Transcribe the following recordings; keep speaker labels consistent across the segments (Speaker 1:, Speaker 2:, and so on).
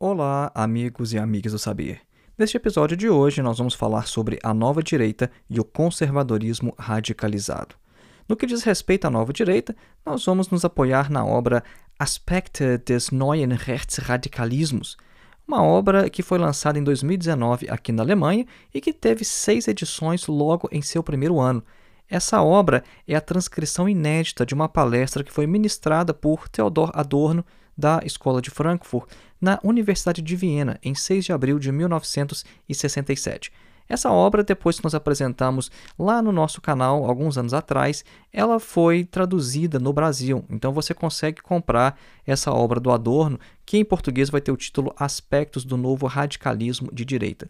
Speaker 1: Olá, amigos e amigas do Saber. Neste episódio de hoje, nós vamos falar sobre a nova direita e o conservadorismo radicalizado. No que diz respeito à nova direita, nós vamos nos apoiar na obra Aspekte des neuen Rechtsradikalismus, uma obra que foi lançada em 2019 aqui na Alemanha e que teve 6 edições logo em seu primeiro ano. Essa obra é a transcrição inédita de uma palestra que foi ministrada por Theodor Adorno, da Escola de Frankfurt, na Universidade de Viena, em 6 de abril de 1967. Essa obra, depois que nós apresentamos lá no nosso canal, alguns anos atrás, ela foi traduzida no Brasil. Então você consegue comprar essa obra do Adorno, que em português vai ter o título Aspectos do Novo Radicalismo de Direita.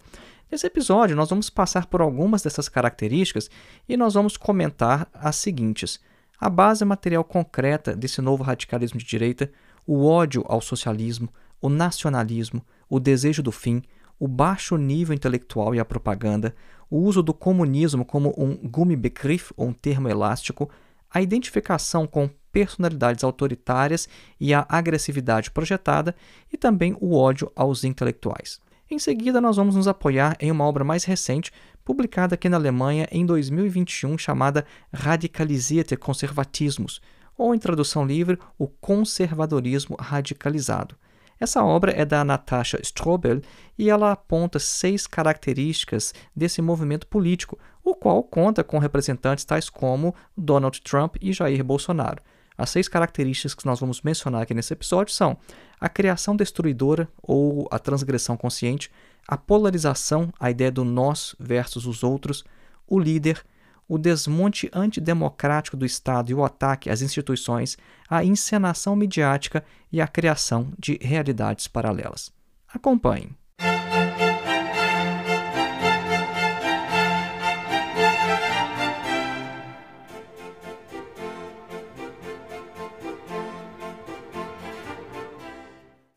Speaker 1: Nesse episódio, nós vamos passar por algumas dessas características e nós vamos comentar as seguintes: a base material concreta desse novo radicalismo de direita, o ódio ao socialismo, o nacionalismo, o desejo do fim, o baixo nível intelectual e a propaganda, o uso do comunismo como um Gummibegriff, ou um termo elástico, a identificação com personalidades autoritárias e a agressividade projetada, e também o ódio aos intelectuais. Em seguida, nós vamos nos apoiar em uma obra mais recente, publicada aqui na Alemanha em 2021, chamada Radikalisierte Konservatismus, ou em tradução livre, o conservadorismo radicalizado. Essa obra é da Natascha Strobel e ela aponta 6 características desse movimento político, o qual conta com representantes tais como Donald Trump e Jair Bolsonaro. As 6 características que nós vamos mencionar aqui nesse episódio são a criação destruidora ou a transgressão consciente, a polarização, a ideia do nós versus os outros, o líder, o desmonte antidemocrático do Estado e o ataque às instituições, a encenação midiática e a criação de realidades paralelas. Acompanhem.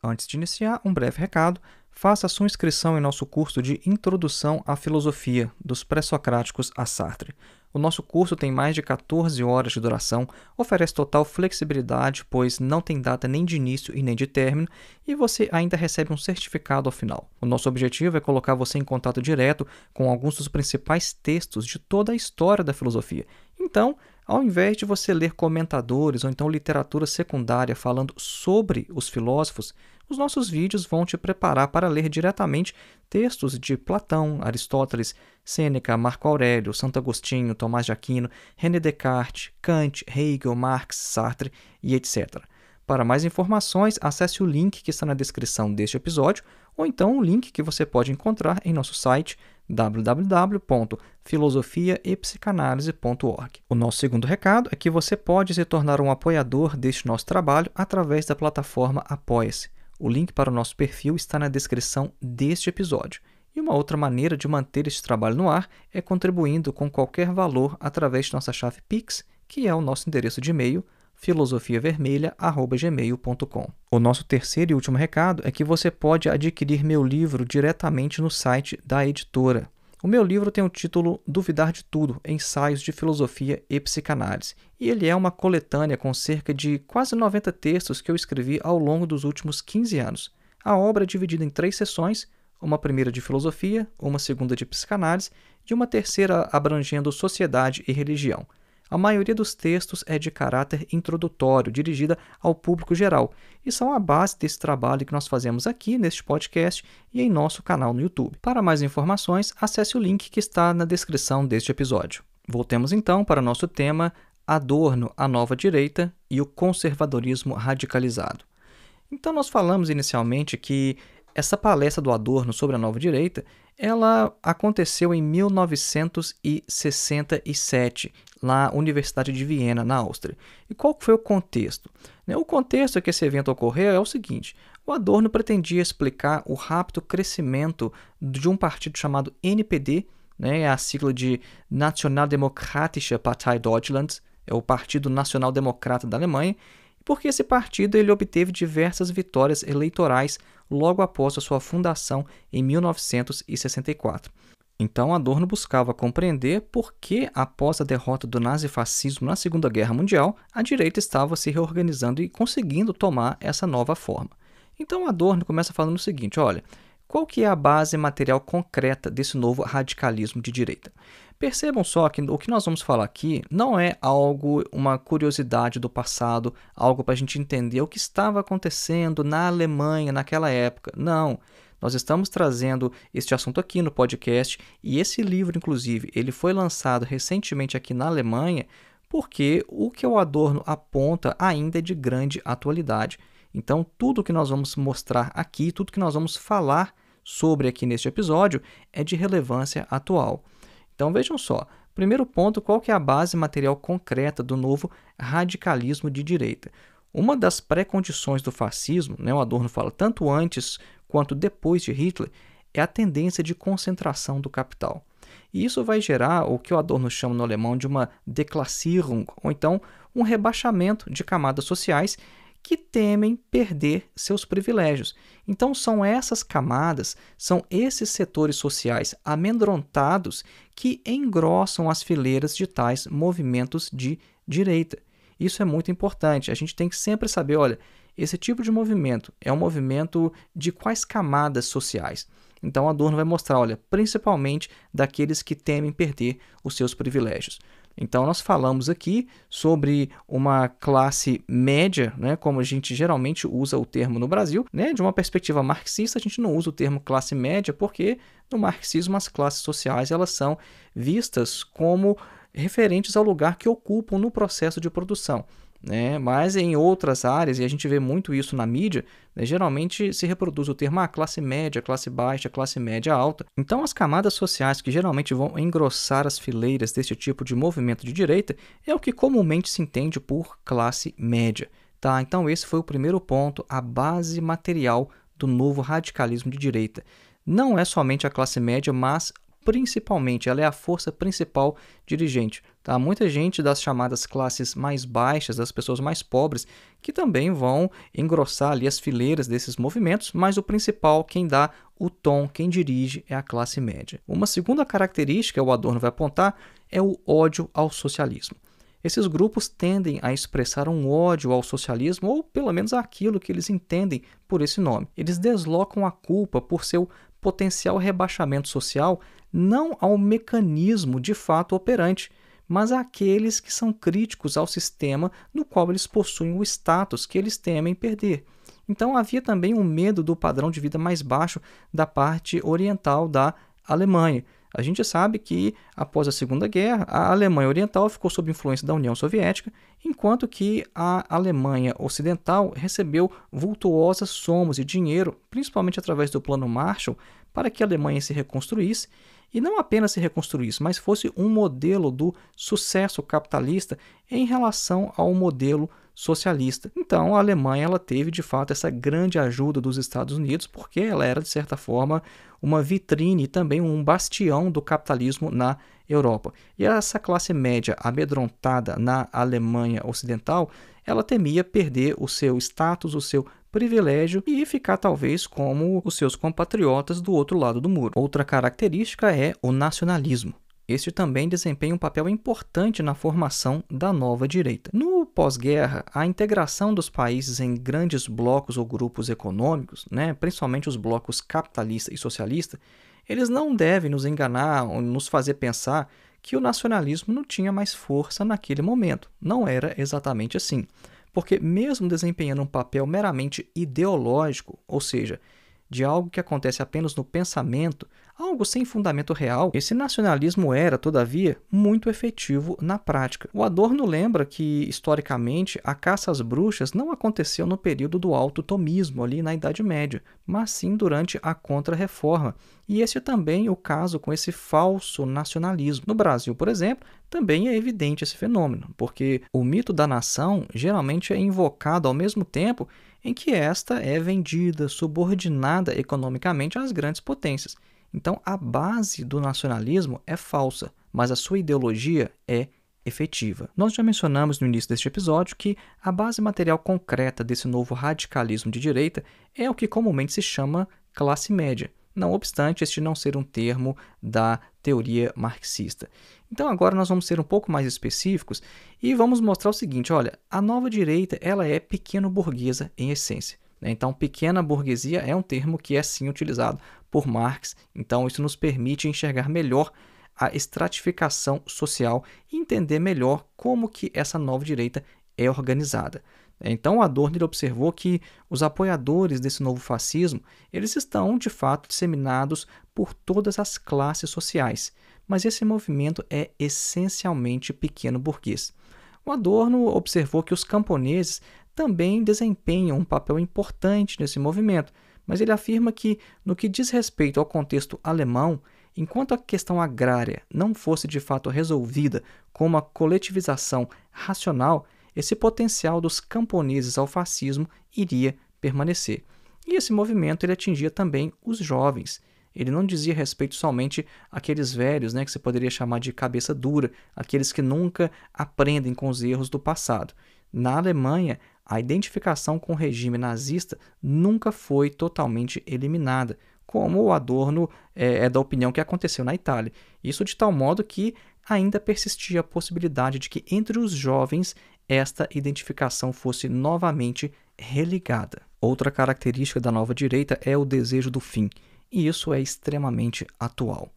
Speaker 1: Antes de iniciar, um breve recado. Faça sua inscrição em nosso curso de Introdução à Filosofia, dos Pré-Socráticos a Sartre. O nosso curso tem mais de 14 horas de duração, oferece total flexibilidade, pois não tem data nem de início e nem de término, e você ainda recebe um certificado ao final. O nosso objetivo é colocar você em contato direto com alguns dos principais textos de toda a história da filosofia. Então, ao invés de você ler comentadores ou então literatura secundária falando sobre os filósofos, os nossos vídeos vão te preparar para ler diretamente textos de Platão, Aristóteles, Sêneca, Marco Aurélio, Santo Agostinho, Tomás de Aquino, René Descartes, Kant, Hegel, Marx, Sartre e etc. Para mais informações, acesse o link que está na descrição deste episódio ou então o link que você pode encontrar em nosso site www.filosofiaepsicanalise.org. O nosso segundo recado é que você pode se tornar um apoiador deste nosso trabalho através da plataforma Apoia-se. O link para o nosso perfil está na descrição deste episódio. E uma outra maneira de manter este trabalho no ar é contribuindo com qualquer valor através de nossa chave Pix, que é o nosso endereço de e-mail, filosofiavermelha@gmail.com. O nosso terceiro e último recado é que você pode adquirir meu livro diretamente no site da editora. O meu livro tem o título Duvidar de Tudo, Ensaios de Filosofia e Psicanálise, e ele é uma coletânea com cerca de quase 90 textos que eu escrevi ao longo dos últimos 15 anos. A obra é dividida em 3 sessões, uma primeira de filosofia, uma segunda de psicanálise e uma terceira abrangendo sociedade e religião. A maioria dos textos é de caráter introdutório, dirigida ao público geral, e são a base desse trabalho que nós fazemos aqui neste podcast e em nosso canal no YouTube. Para mais informações, acesse o link que está na descrição deste episódio. Voltemos então para nosso tema Adorno, a nova direita e o conservadorismo radicalizado. Então nós falamos inicialmente que essa palestra do Adorno sobre a nova direita, ela aconteceu em 1967, na Universidade de Viena, na Áustria. E qual foi o contexto? O contexto que esse evento ocorreu é o seguinte: o Adorno pretendia explicar o rápido crescimento de um partido chamado NPD, é a sigla de Nationaldemokratische Partei Deutschlands, é o Partido Nacional Democrata da Alemanha, porque esse partido ele obteve diversas vitórias eleitorais logo após a sua fundação em 1964. Então, Adorno buscava compreender por que, após a derrota do nazifascismo na Segunda Guerra Mundial, a direita estava se reorganizando e conseguindo tomar essa nova forma. Então Adorno começa falando o seguinte, olha, qual que é a base material concreta desse novo radicalismo de direita? Percebam só que o que nós vamos falar aqui não é algo, uma curiosidade do passado, algo para a gente entender o que estava acontecendo na Alemanha naquela época. Não, nós estamos trazendo este assunto aqui no podcast e esse livro, inclusive, ele foi lançado recentemente aqui na Alemanha porque o que o Adorno aponta ainda é de grande atualidade. Então, tudo que nós vamos mostrar aqui, tudo que nós vamos falar sobre aqui neste episódio é de relevância atual. Então, vejam só. Primeiro ponto, qual que é a base material concreta do novo radicalismo de direita? Uma das pré-condições do fascismo, o Adorno fala tanto antes quanto depois de Hitler, é a tendência de concentração do capital. E isso vai gerar o que o Adorno chama no alemão de uma Deklassierung, ou então um rebaixamento de camadas sociais que temem perder seus privilégios. Então são essas camadas, são esses setores sociais amedrontados que engrossam as fileiras de tais movimentos de direita. Isso é muito importante. A gente tem que sempre saber, olha, esse tipo de movimento é um movimento de quais camadas sociais? Então Adorno vai mostrar, olha, principalmente daqueles que temem perder os seus privilégios. Então nós falamos aqui sobre uma classe média, como a gente geralmente usa o termo no Brasil, de uma perspectiva marxista a gente não usa o termo classe média porque no marxismo as classes sociais elas são vistas como referentes ao lugar que ocupam no processo de produção. Mas em outras áreas, e a gente vê muito isso na mídia, geralmente se reproduz o termo classe média, classe baixa, classe média alta. Então as camadas sociais que geralmente vão engrossar as fileiras deste tipo de movimento de direita é o que comumente se entende por classe média. Tá? Então esse foi o primeiro ponto, a base material do novo radicalismo de direita. Não é somente a classe média, mas principalmente, ela é a força principal dirigente. Tá? Muita gente das chamadas classes mais baixas, das pessoas mais pobres, que também vão engrossar ali as fileiras desses movimentos, mas o principal, quem dá o tom, quem dirige, é a classe média. Uma segunda característica, o Adorno vai apontar, é o ódio ao socialismo. Esses grupos tendem a expressar um ódio ao socialismo, ou pelo menos aquilo que eles entendem por esse nome. Eles deslocam a culpa por seu potencial rebaixamento social não ao mecanismo de fato operante, mas àqueles que são críticos ao sistema no qual eles possuem o status que eles temem perder. Então havia também um medo do padrão de vida mais baixo da parte oriental da Alemanha. A gente sabe que, após a Segunda Guerra, a Alemanha Oriental ficou sob influência da União Soviética, enquanto que a Alemanha Ocidental recebeu vultuosas somas de dinheiro, principalmente através do Plano Marshall, para que a Alemanha se reconstruísse, e não apenas se reconstruísse, mas fosse um modelo do sucesso capitalista em relação ao modelo socialista. Então, a Alemanha ela teve, de fato, essa grande ajuda dos Estados Unidos, porque ela era, de certa forma, uma vitrine e também um bastião do capitalismo na Europa. E essa classe média amedrontada na Alemanha Ocidental, ela temia perder o seu status, o seu privilégio e ficar talvez como os seus compatriotas do outro lado do muro. Outra característica é o nacionalismo. Este também desempenha um papel importante na formação da nova direita. No pós-guerra, a integração dos países em grandes blocos ou grupos econômicos, principalmente os blocos capitalista e socialista, eles não devem nos enganar ou nos fazer pensar que o nacionalismo não tinha mais força naquele momento. Não era exatamente assim. Porque mesmo desempenhando um papel meramente ideológico, ou seja, de algo que acontece apenas no pensamento, algo sem fundamento real, esse nacionalismo era, todavia, muito efetivo na prática. O Adorno lembra que, historicamente, a caça às bruxas não aconteceu no período do Alto Tomismo, ali na Idade Média, mas sim durante a Contra-Reforma. E esse é também o caso com esse falso nacionalismo. No Brasil, por exemplo, também é evidente esse fenômeno, porque o mito da nação geralmente é invocado ao mesmo tempo em que esta é vendida, subordinada economicamente às grandes potências. Então, a base do nacionalismo é falsa, mas a sua ideologia é efetiva. Nós já mencionamos no início deste episódio que a base material concreta desse novo radicalismo de direita é o que comumente se chama classe média, não obstante este não ser um termo da teoria marxista. Então agora nós vamos ser um pouco mais específicos e vamos mostrar o seguinte, olha, a nova direita ela é pequeno-burguesa em essência. né? Então, pequena burguesia é um termo que é sim utilizado por Marx, então isso nos permite enxergar melhor a estratificação social e entender melhor como que essa nova direita é organizada. Então, Adorno ele observou que os apoiadores desse novo fascismo, eles estão, de fato, disseminados por todas as classes sociais, mas esse movimento é essencialmente pequeno burguês. O Adorno observou que os camponeses também desempenham um papel importante nesse movimento, mas ele afirma que, no que diz respeito ao contexto alemão, enquanto a questão agrária não fosse de fato resolvida com uma coletivização racional, esse potencial dos camponeses ao fascismo iria permanecer. E esse movimento ele atingia também os jovens. Ele não dizia respeito somente àqueles velhos, né, que você poderia chamar de cabeça dura, aqueles que nunca aprendem com os erros do passado. Na Alemanha, a identificação com o regime nazista nunca foi totalmente eliminada, como o Adorno é da opinião que aconteceu na Itália. Isso de tal modo que ainda persistia a possibilidade de que entre os jovens esta identificação fosse novamente religada. Outra característica da nova direita é o desejo do fim, e isso é extremamente atual.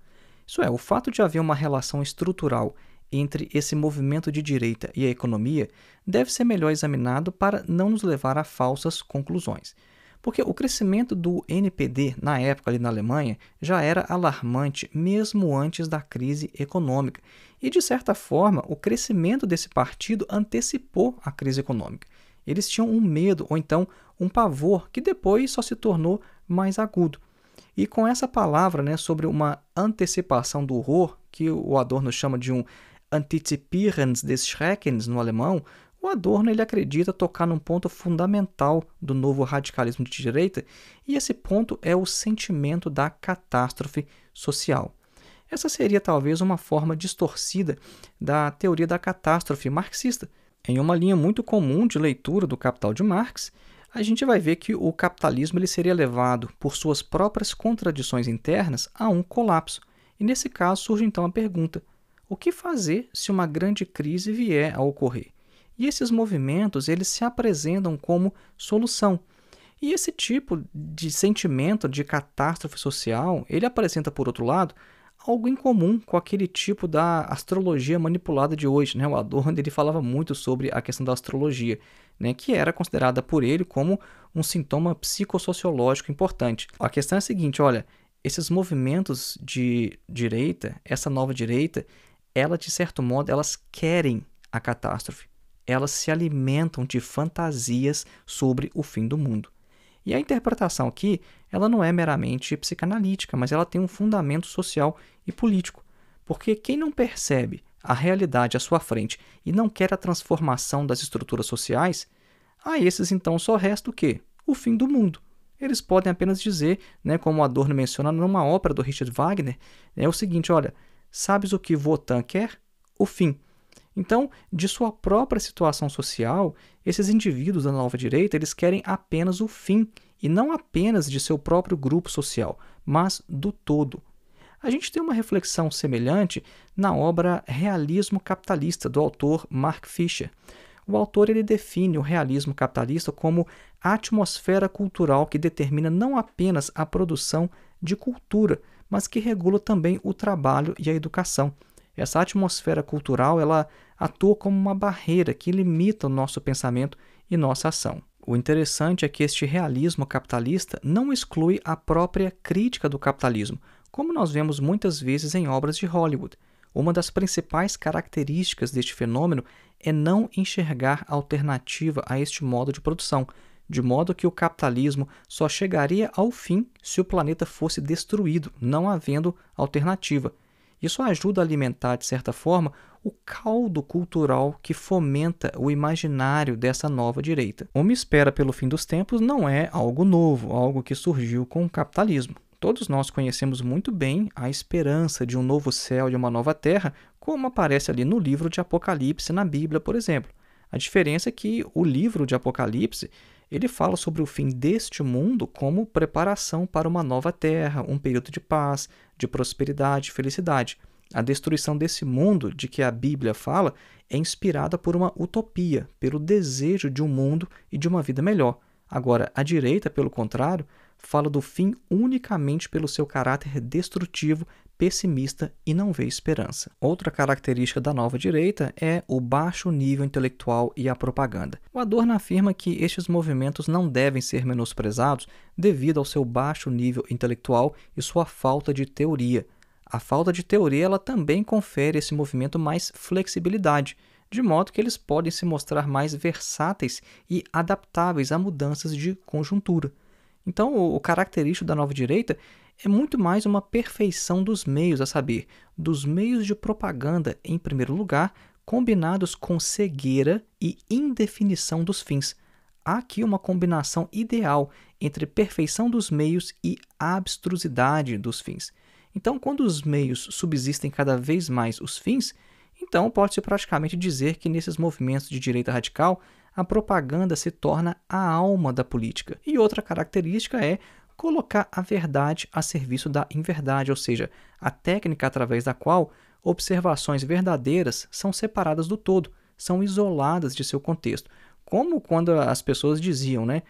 Speaker 1: Isso é, o fato de haver uma relação estrutural entre esse movimento de direita e a economia deve ser melhor examinado para não nos levar a falsas conclusões. Porque o crescimento do NPD, na época ali na Alemanha, já era alarmante mesmo antes da crise econômica. E, de certa forma, o crescimento desse partido antecipou a crise econômica. Eles tinham um medo, ou então um pavor, que depois só se tornou mais agudo. E com essa palavra, né, sobre uma antecipação do horror, que o Adorno chama de um Antizipieren des Schreckens no alemão, o Adorno ele acredita tocar num ponto fundamental do novo radicalismo de direita, e esse ponto é o sentimento da catástrofe social. Essa seria talvez uma forma distorcida da teoria da catástrofe marxista. Em uma linha muito comum de leitura do Capital de Marx, a gente vai ver que o capitalismo ele seria levado por suas próprias contradições internas a um colapso. E nesse caso surge então a pergunta: o que fazer se uma grande crise vier a ocorrer? E esses movimentos eles se apresentam como solução. E esse tipo de sentimento de catástrofe social, ele apresenta, por outro lado, algo em comum com aquele tipo da astrologia manipulada de hoje, né? O Adorno ele falava muito sobre a questão da astrologia, né? Que era considerada por ele como um sintoma psicossociológico importante. A questão é a seguinte, olha, esses movimentos de direita, essa nova direita, ela de certo modo, elas querem a catástrofe. Elas se alimentam de fantasias sobre o fim do mundo. E a interpretação aqui, ela não é meramente psicanalítica, mas ela tem um fundamento social e político. Porque quem não percebe a realidade à sua frente e não quer a transformação das estruturas sociais, a esses então só resta o quê? O fim do mundo. Eles podem apenas dizer, né, como Adorno menciona numa ópera do Richard Wagner, é o seguinte, olha, sabes o que Wotan quer? O fim. Então, de sua própria situação social, esses indivíduos da nova direita, eles querem apenas o fim, e não apenas de seu próprio grupo social, mas do todo. A gente tem uma reflexão semelhante na obra Realismo Capitalista, do autor Mark Fisher. O autor ele define o realismo capitalista como a atmosfera cultural que determina não apenas a produção de cultura, mas que regula também o trabalho e a educação. Essa atmosfera cultural ela atua como uma barreira que limita o nosso pensamento e nossa ação. O interessante é que este realismo capitalista não exclui a própria crítica do capitalismo, como nós vemos muitas vezes em obras de Hollywood. Uma das principais características deste fenômeno é não enxergar alternativa a este modo de produção, de modo que o capitalismo só chegaria ao fim se o planeta fosse destruído, não havendo alternativa. Isso ajuda a alimentar, de certa forma, o caldo cultural que fomenta o imaginário dessa nova direita. Uma espera pelo fim dos tempos não é algo novo, algo que surgiu com o capitalismo. Todos nós conhecemos muito bem a esperança de um novo céu e uma nova terra, como aparece ali no livro de Apocalipse na Bíblia, por exemplo. A diferença é que o livro de Apocalipse ele fala sobre o fim deste mundo como preparação para uma nova terra, um período de paz, de prosperidade e felicidade. A destruição desse mundo de que a Bíblia fala é inspirada por uma utopia, pelo desejo de um mundo e de uma vida melhor. Agora, a direita, pelo contrário, fala do fim unicamente pelo seu caráter destrutivo, pessimista e não vê esperança. Outra característica da nova direita é o baixo nível intelectual e a propaganda. O Adorno afirma que estes movimentos não devem ser menosprezados devido ao seu baixo nível intelectual e sua falta de teoria. A falta de teoria ela também confere a esse movimento mais flexibilidade, de modo que eles podem se mostrar mais versáteis e adaptáveis a mudanças de conjuntura. Então, o característico da nova direita é muito mais uma perfeição dos meios, a saber, dos meios de propaganda, em primeiro lugar, combinados com cegueira e indefinição dos fins. Há aqui uma combinação ideal entre perfeição dos meios e abstrusidade dos fins. Então, quando os meios subsistem cada vez mais os fins, então pode-se praticamente dizer que nesses movimentos de direita radical, a propaganda se torna a alma da política. E outra característica é colocar a verdade a serviço da inverdade, ou seja, a técnica através da qual observações verdadeiras são separadas do todo, são isoladas de seu contexto. Como quando as pessoas diziam, né?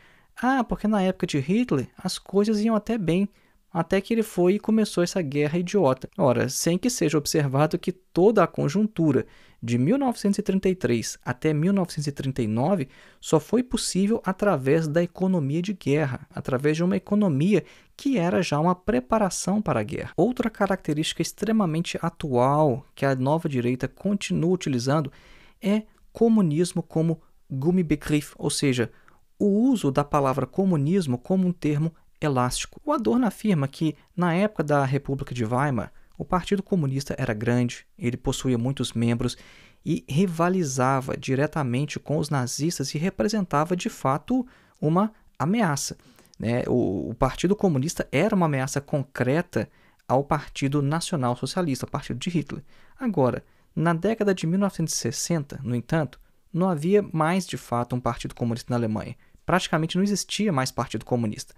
Speaker 1: Porque na época de Hitler as coisas iam até bem, até que ele foi e começou essa guerra idiota. Ora, sem que seja observado que toda a conjuntura de 1933 até 1939 só foi possível através da economia de guerra, através de uma economia que era já uma preparação para a guerra. Outra característica extremamente atual que a nova direita continua utilizando é comunismo como Gummibegriff, ou seja, o uso da palavra comunismo como um termo elástico. O Adorno afirma que, na época da República de Weimar, o Partido Comunista era grande, ele possuía muitos membros e rivalizava diretamente com os nazistas e representava, de fato, uma ameaça. O Partido Comunista era uma ameaça concreta ao Partido Nacional Socialista, ao Partido de Hitler. Agora, na década de 1960, no entanto, não havia mais, de fato, um Partido Comunista na Alemanha. Praticamente não existia mais Partido Comunista.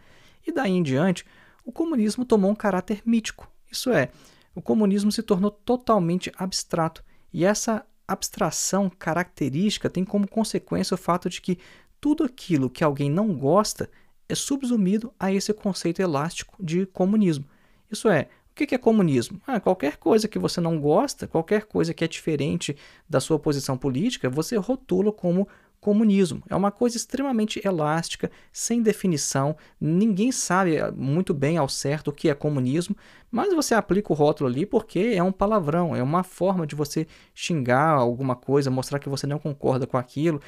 Speaker 1: E daí em diante, o comunismo tomou um caráter mítico. Isso é, o comunismo se tornou totalmente abstrato. E essa abstração característica tem como consequência o fato de que tudo aquilo que alguém não gosta é subsumido a esse conceito elástico de comunismo. Isso é, o que é comunismo? Qualquer coisa que você não gosta, qualquer coisa que é diferente da sua posição política, você rotula como comunismo. É uma coisa extremamente elástica, sem definição, ninguém sabe muito bem ao certo o que é comunismo, mas você aplica o rótulo ali porque é um palavrão, é uma forma de você xingar alguma coisa, mostrar que você não concorda com aquilo,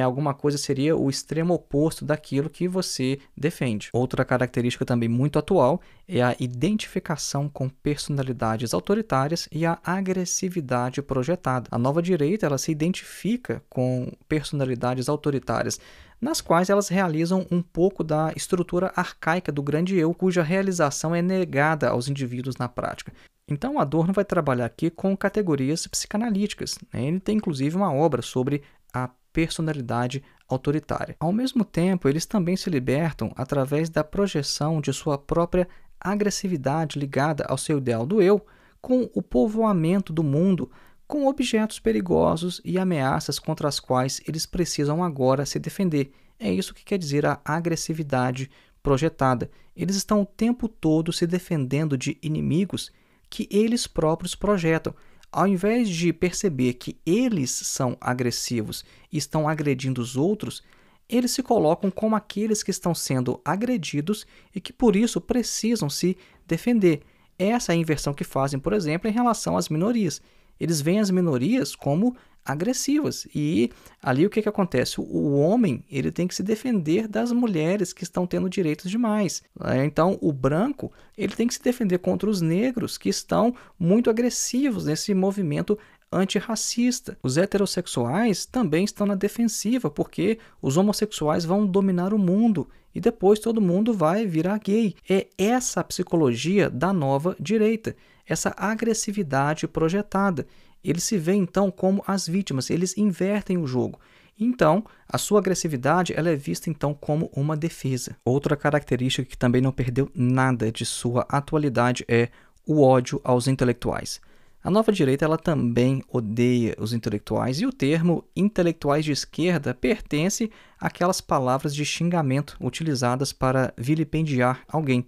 Speaker 1: alguma coisa seria o extremo oposto daquilo que você defende. Outra característica também muito atual é a identificação com personalidades autoritárias e a agressividade projetada. A nova direita ela se identifica com personalidades autoritárias, nas quais elas realizam um pouco da estrutura arcaica do grande eu, cuja realização é negada aos indivíduos na prática. Então, Adorno vai trabalhar aqui com categorias psicanalíticas. Ele tem inclusive uma obra sobre a personalidade autoritária. Ao mesmo tempo, eles também se libertam através da projeção de sua própria agressividade ligada ao seu ideal do eu, com o povoamento do mundo com objetos perigosos e ameaças contra as quais eles precisam agora se defender. É isso que quer dizer a agressividade projetada. Eles estão o tempo todo se defendendo de inimigos que eles próprios projetam. Ao invés de perceber que eles são agressivos e estão agredindo os outros, eles se colocam como aqueles que estão sendo agredidos e que por isso precisam se defender. Essa é a inversão que fazem, por exemplo, em relação às minorias. Eles veem as minorias como agressivas e ali o que acontece? O homem ele tem que se defender das mulheres que estão tendo direitos demais. Então o branco ele tem que se defender contra os negros que estão muito agressivos nesse movimento antirracista. Os heterossexuais também estão na defensiva porque os homossexuais vão dominar o mundo e depois todo mundo vai virar gay. É essa a psicologia da nova direita, essa agressividade projetada. Eles se veem então como as vítimas, eles invertem o jogo. Então, a sua agressividade ela é vista então como uma defesa. Outra característica que também não perdeu nada de sua atualidade é o ódio aos intelectuais. A nova direita ela também odeia os intelectuais e o termo intelectuais de esquerda pertence àquelas palavras de xingamento utilizadas para vilipendiar alguém.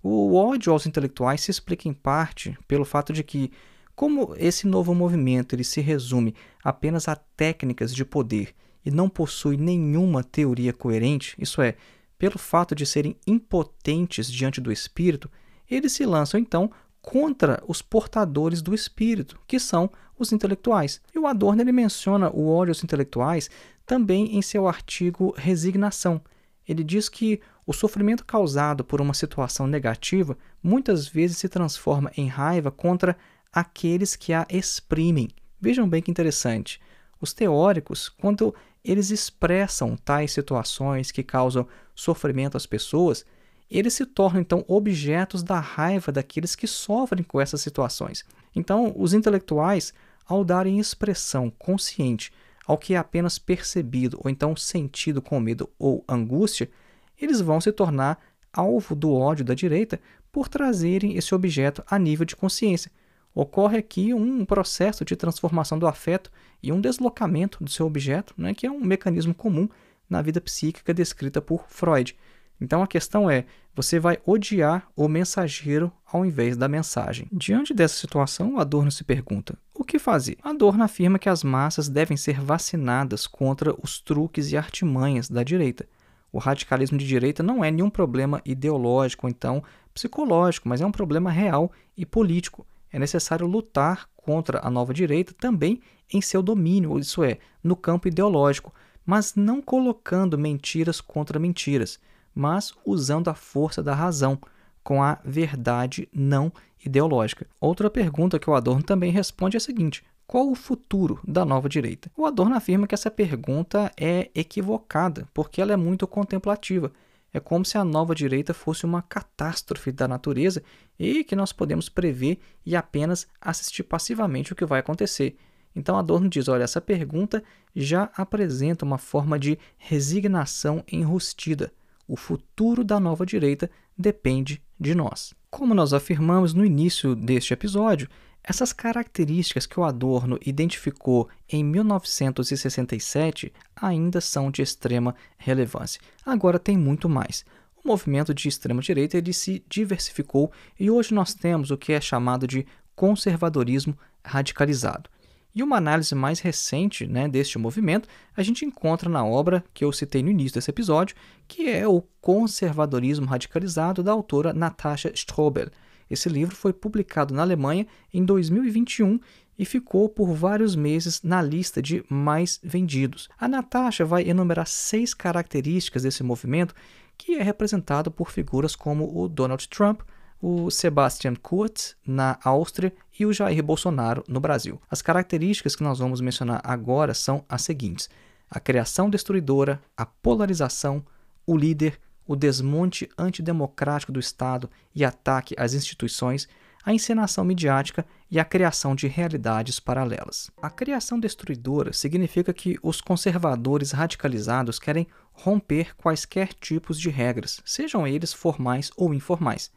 Speaker 1: O ódio aos intelectuais se explica em parte pelo fato de que, como esse novo movimento ele se resume apenas a técnicas de poder e não possui nenhuma teoria coerente, isso é, pelo fato de serem impotentes diante do espírito, eles se lançam então contra os portadores do espírito, que são os intelectuais. E o Adorno ele menciona o ódio aos intelectuais também em seu artigo Resignação. Ele diz que o sofrimento causado por uma situação negativa muitas vezes se transforma em raiva contra aqueles que a exprimem. Vejam bem que interessante. Os teóricos, quando eles expressam tais situações que causam sofrimento às pessoas, eles se tornam, então, objetos da raiva daqueles que sofrem com essas situações. Então, os intelectuais, ao darem expressão consciente ao que é apenas percebido ou então sentido com medo ou angústia, eles vão se tornar alvo do ódio da direita por trazerem esse objeto a nível de consciência. Ocorre aqui um processo de transformação do afeto e um deslocamento do seu objeto, né, que é um mecanismo comum na vida psíquica descrita por Freud. Então a questão é, você vai odiar o mensageiro ao invés da mensagem. Diante dessa situação, Adorno se pergunta, o que fazer? Adorno afirma que as massas devem ser vacinadas contra os truques e artimanhas da direita. O radicalismo de direita não é nenhum problema ideológico ou então psicológico, mas é um problema real e político. É necessário lutar contra a nova direita também em seu domínio, isso é, no campo ideológico, mas não colocando mentiras contra mentiras, mas usando a força da razão, com a verdade não ideológica. Outra pergunta que o Adorno também responde é a seguinte: qual o futuro da nova direita? O Adorno afirma que essa pergunta é equivocada, porque ela é muito contemplativa. É como se a nova direita fosse uma catástrofe da natureza e que nós podemos prever e apenas assistir passivamente o que vai acontecer. Então Adorno diz, olha, essa pergunta já apresenta uma forma de resignação enrustida. O futuro da nova direita depende de nós. Como nós afirmamos no início deste episódio, essas características que o Adorno identificou em 1967 ainda são de extrema relevância. Agora tem muito mais. O movimento de extrema-direita ele se diversificou e hoje nós temos o que é chamado de conservadorismo radicalizado. E uma análise mais recente, deste movimento a gente encontra na obra que eu citei no início desse episódio, que é o Conservadorismo Radicalizado, da autora Natascha Strobel. Esse livro foi publicado na Alemanha em 2021 e ficou por vários meses na lista de mais vendidos. A Natascha vai enumerar 6 características desse movimento que é representado por figuras como o Donald Trump, o Sebastian Kurz na Áustria e o Jair Bolsonaro no Brasil. As características que nós vamos mencionar agora são as seguintes: a criação destruidora, a polarização, o líder, o desmonte antidemocrático do Estado e ataque às instituições, a encenação midiática e a criação de realidades paralelas. A criação destruidora significa que os conservadores radicalizados querem romper quaisquer tipos de regras, sejam eles formais ou informais.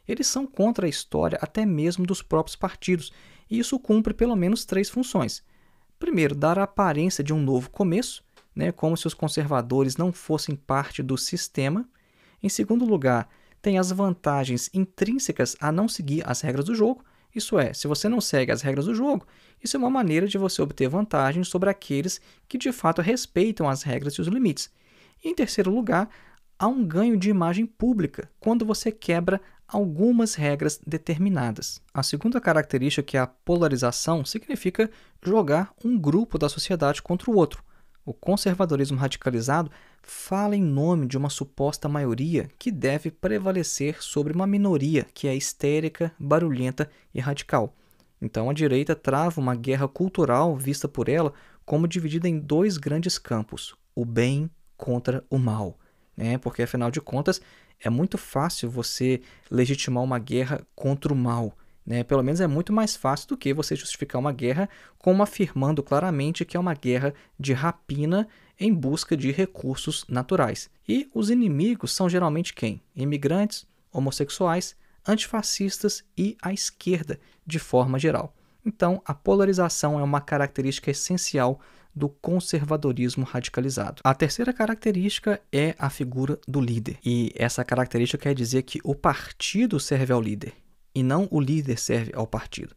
Speaker 1: Eles são contra a história até mesmo dos próprios partidos, e isso cumpre pelo menos 3 funções. Primeiro, dar a aparência de um novo começo, como se os conservadores não fossem parte do sistema. Em segundo lugar, tem as vantagens intrínsecas a não seguir as regras do jogo, isso é, se você não segue as regras do jogo, isso é uma maneira de você obter vantagens sobre aqueles que de fato respeitam as regras e os limites. E em terceiro lugar, há um ganho de imagem pública quando você quebra algumas regras determinadas. A segunda característica, que é a polarização, significa jogar um grupo da sociedade contra o outro. O conservadorismo radicalizado fala em nome de uma suposta maioria que deve prevalecer sobre uma minoria que é histérica, barulhenta e radical. Então a direita trava uma guerra cultural vista por ela como dividida em 2 grandes campos, o bem contra o mal. Porque, afinal de contas, é muito fácil você legitimar uma guerra contra o mal. Pelo menos é muito mais fácil do que você justificar uma guerra como afirmando claramente que é uma guerra de rapina em busca de recursos naturais. E os inimigos são geralmente quem? Imigrantes, homossexuais, antifascistas e a esquerda, de forma geral. Então, a polarização é uma característica essencial do conservadorismo radicalizado. A terceira característica é a figura do líder. E essa característica quer dizer que o partido serve ao líder e não o líder serve ao partido.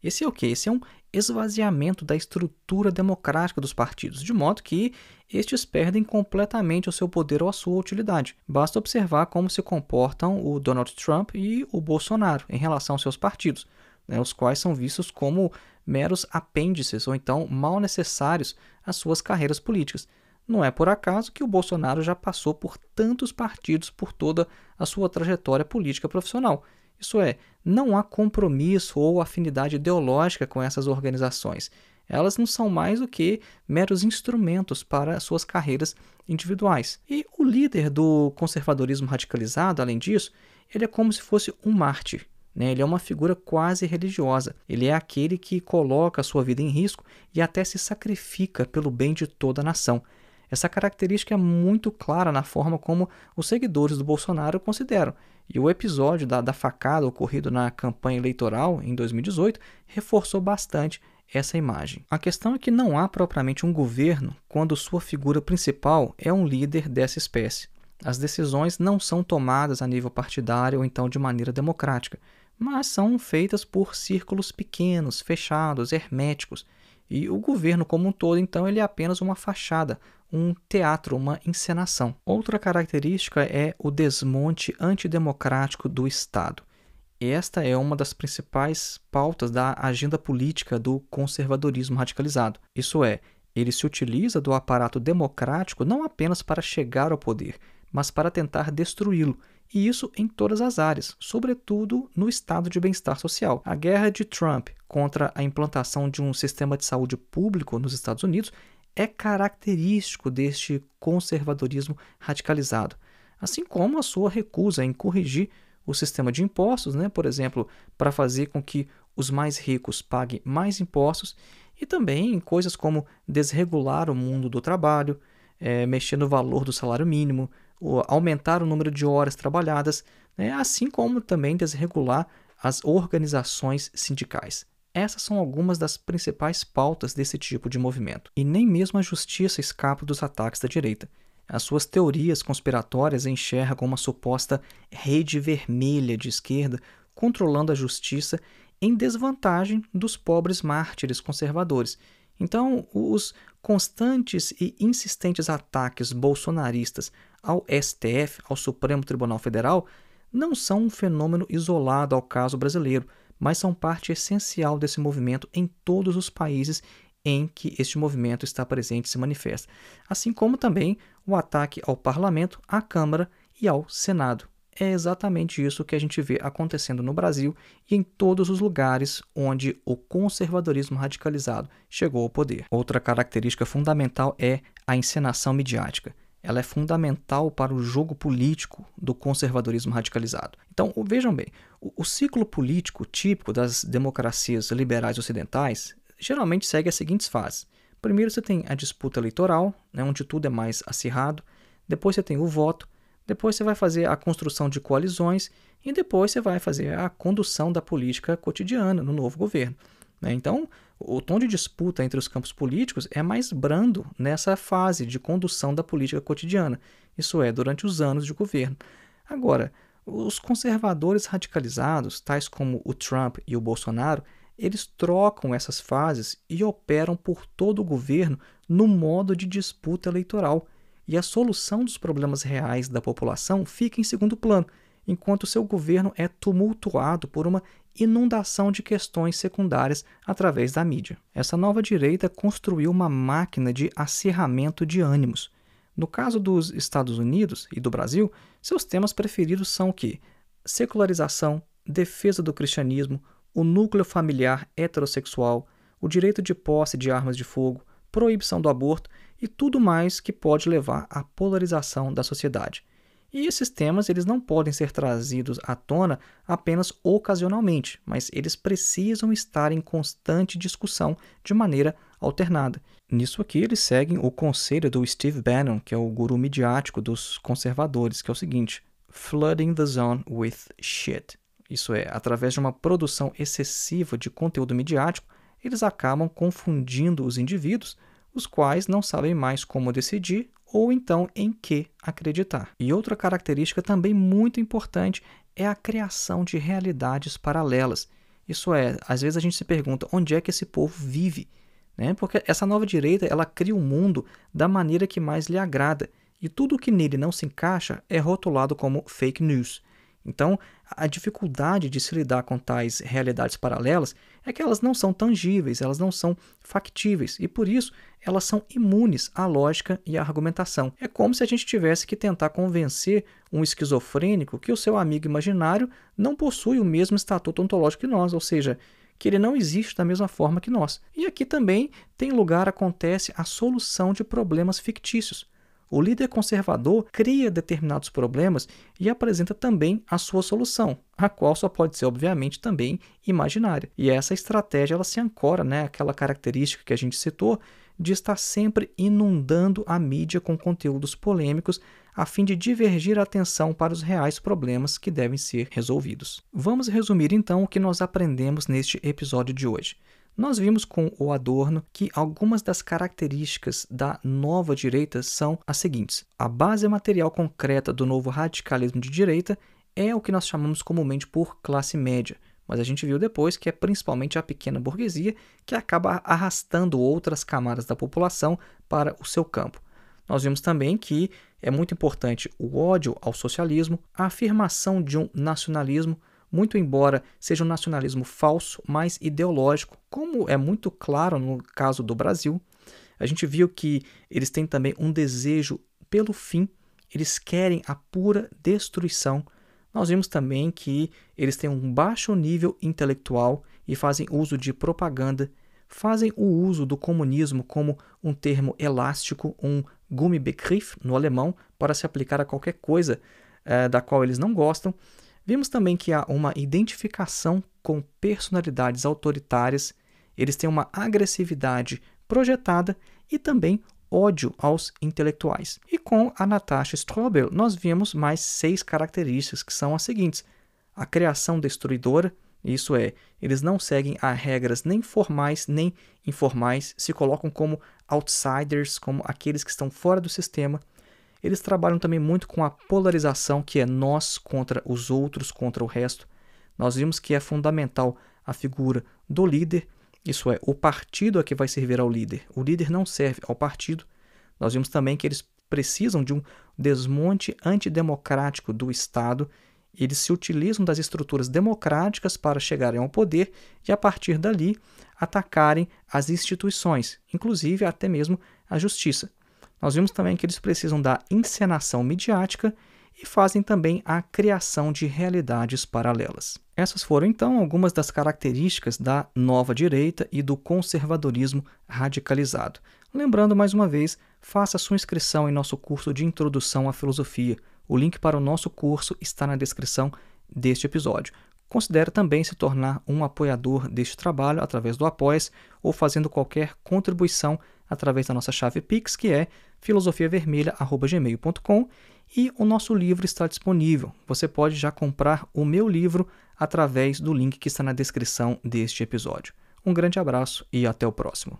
Speaker 1: Esse é o quê? Esse é um esvaziamento da estrutura democrática dos partidos, de modo que estes perdem completamente o seu poder ou a sua utilidade. Basta observar como se comportam o Donald Trump e o Bolsonaro em relação aos seus partidos, os quais são vistos como meros apêndices ou então mal necessários às suas carreiras políticas. Não é por acaso que o Bolsonaro já passou por tantos partidos por toda a sua trajetória política profissional. Isso é, não há compromisso ou afinidade ideológica com essas organizações. Elas não são mais do que meros instrumentos para suas carreiras individuais. E o líder do conservadorismo radicalizado, além disso, ele é como se fosse um mártir. Ele é uma figura quase religiosa. Ele é aquele que coloca a sua vida em risco e até se sacrifica pelo bem de toda a nação. Essa característica é muito clara na forma como os seguidores do Bolsonaro o consideram. E o episódio da facada ocorrido na campanha eleitoral em 2018 reforçou bastante essa imagem. A questão é que não há propriamente um governo quando sua figura principal é um líder dessa espécie. As decisões não são tomadas a nível partidário ou então de maneira democrática, mas são feitas por círculos pequenos, fechados, herméticos. E o governo como um todo, então, ele é apenas uma fachada, um teatro, uma encenação. Outra característica é o desmonte antidemocrático do Estado. Esta é uma das principais pautas da agenda política do conservadorismo radicalizado. Isso é, ele se utiliza do aparato democrático não apenas para chegar ao poder, mas para tentar destruí-lo, e isso em todas as áreas, sobretudo no estado de bem-estar social. A guerra de Trump contra a implantação de um sistema de saúde público nos Estados Unidos é característico deste conservadorismo radicalizado, assim como a sua recusa em corrigir o sistema de impostos, por exemplo, para fazer com que os mais ricos paguem mais impostos, e também em coisas como desregular o mundo do trabalho, mexer no valor do salário mínimo, aumentar o número de horas trabalhadas, assim como também desregular as organizações sindicais. Essas são algumas das principais pautas desse tipo de movimento. E nem mesmo a justiça escapa dos ataques da direita. As suas teorias conspiratórias enxergam uma suposta rede vermelha de esquerda controlando a justiça em desvantagem dos pobres mártires conservadores. Então, os constantes e insistentes ataques bolsonaristas ao STF, ao Supremo Tribunal Federal, não são um fenômeno isolado ao caso brasileiro, mas são parte essencial desse movimento em todos os países em que este movimento está presente e se manifesta, assim como também o ataque ao Parlamento, à Câmara e ao Senado. É exatamente isso que a gente vê acontecendo no Brasil e em todos os lugares onde o conservadorismo radicalizado chegou ao poder. Outra característica fundamental é a encenação midiática. Ela é fundamental para o jogo político do conservadorismo radicalizado. Então, vejam bem, o ciclo político típico das democracias liberais ocidentais geralmente segue as seguintes fases. Primeiro você tem a disputa eleitoral, onde tudo é mais acirrado. Depois você tem o voto. Depois você vai fazer a construção de coalizões e depois você vai fazer a condução da política cotidiana no novo governo. Então, o tom de disputa entre os campos políticos é mais brando nessa fase de condução da política cotidiana, isso é, durante os anos de governo. Agora, os conservadores radicalizados, tais como o Trump e o Bolsonaro, eles trocam essas fases e operam por todo o governo no modo de disputa eleitoral. E a solução dos problemas reais da população fica em segundo plano, enquanto seu governo é tumultuado por uma inundação de questões secundárias através da mídia. Essa nova direita construiu uma máquina de acirramento de ânimos. No caso dos Estados Unidos e do Brasil, seus temas preferidos são o quê? Secularização, defesa do cristianismo, o núcleo familiar heterossexual, o direito de posse de armas de fogo, proibição do aborto e tudo mais que pode levar à polarização da sociedade. E esses temas eles não podem ser trazidos à tona apenas ocasionalmente, mas eles precisam estar em constante discussão de maneira alternada. Nisso aqui eles seguem o conselho do Steve Bannon, que é o guru midiático dos conservadores, que é o seguinte: flooding the zone with shit. Isso é, através de uma produção excessiva de conteúdo midiático, eles acabam confundindo os indivíduos, os quais não sabem mais como decidir ou então em que acreditar. E outra característica também muito importante é a criação de realidades paralelas. Isso é, às vezes a gente se pergunta onde é que esse povo vive, né? Porque essa nova direita ela cria o mundo da maneira que mais lhe agrada e tudo que nele não se encaixa é rotulado como fake news. Então, a dificuldade de se lidar com tais realidades paralelas é que elas não são tangíveis, elas não são factíveis e, por isso, elas são imunes à lógica e à argumentação. É como se a gente tivesse que tentar convencer um esquizofrênico que o seu amigo imaginário não possui o mesmo estatuto ontológico que nós, ou seja, que ele não existe da mesma forma que nós. E aqui também tem lugar, acontece a solução de problemas fictícios. O líder conservador cria determinados problemas e apresenta também a sua solução, a qual só pode ser, obviamente, também imaginária. E essa estratégia ela se ancora, aquela característica que a gente citou, de estar sempre inundando a mídia com conteúdos polêmicos a fim de divergir a atenção para os reais problemas que devem ser resolvidos. Vamos resumir então o que nós aprendemos neste episódio de hoje. Nós vimos com o Adorno que algumas das características da nova direita são as seguintes. A base material concreta do novo radicalismo de direita é o que nós chamamos comumente por classe média, mas a gente viu depois que é principalmente a pequena burguesia que acaba arrastando outras camadas da população para o seu campo. Nós vimos também que é muito importante o ódio ao socialismo, a afirmação de um nacionalismo, muito embora seja um nacionalismo falso, mas ideológico, como é muito claro no caso do Brasil. A gente viu que eles têm também um desejo pelo fim, eles querem a pura destruição. Nós vimos também que eles têm um baixo nível intelectual e fazem uso de propaganda, fazem o uso do comunismo como um termo elástico, um Gummibegriff no alemão, para se aplicar a qualquer coisa da qual eles não gostam. Vimos também que há uma identificação com personalidades autoritárias, eles têm uma agressividade projetada e também ódio aos intelectuais. E com a Natasha Strobel, nós vimos mais 6 características, que são as seguintes. A criação destruidora, isso é, eles não seguem a regras nem formais nem informais, se colocam como outsiders, como aqueles que estão fora do sistema. Eles trabalham também muito com a polarização, que é nós contra os outros, contra o resto. Nós vimos que é fundamental a figura do líder, isso é, o partido é que vai servir ao líder. O líder não serve ao partido. Nós vimos também que eles precisam de um desmonte antidemocrático do Estado. Eles se utilizam das estruturas democráticas para chegarem ao poder e, a partir dali, atacarem as instituições, inclusive até mesmo a justiça. Nós vimos também que eles precisam da encenação midiática e fazem também a criação de realidades paralelas. Essas foram, então, algumas das características da nova direita e do conservadorismo radicalizado. Lembrando, mais uma vez, faça sua inscrição em nosso curso de Introdução à Filosofia. O link para o nosso curso está na descrição deste episódio. Considere também se tornar um apoiador deste trabalho através do Apoia-se ou fazendo qualquer contribuição através da nossa chave Pix, que é filosofiavermelha@gmail.com, e o nosso livro está disponível. Você pode já comprar o meu livro através do link que está na descrição deste episódio. Um grande abraço e até o próximo.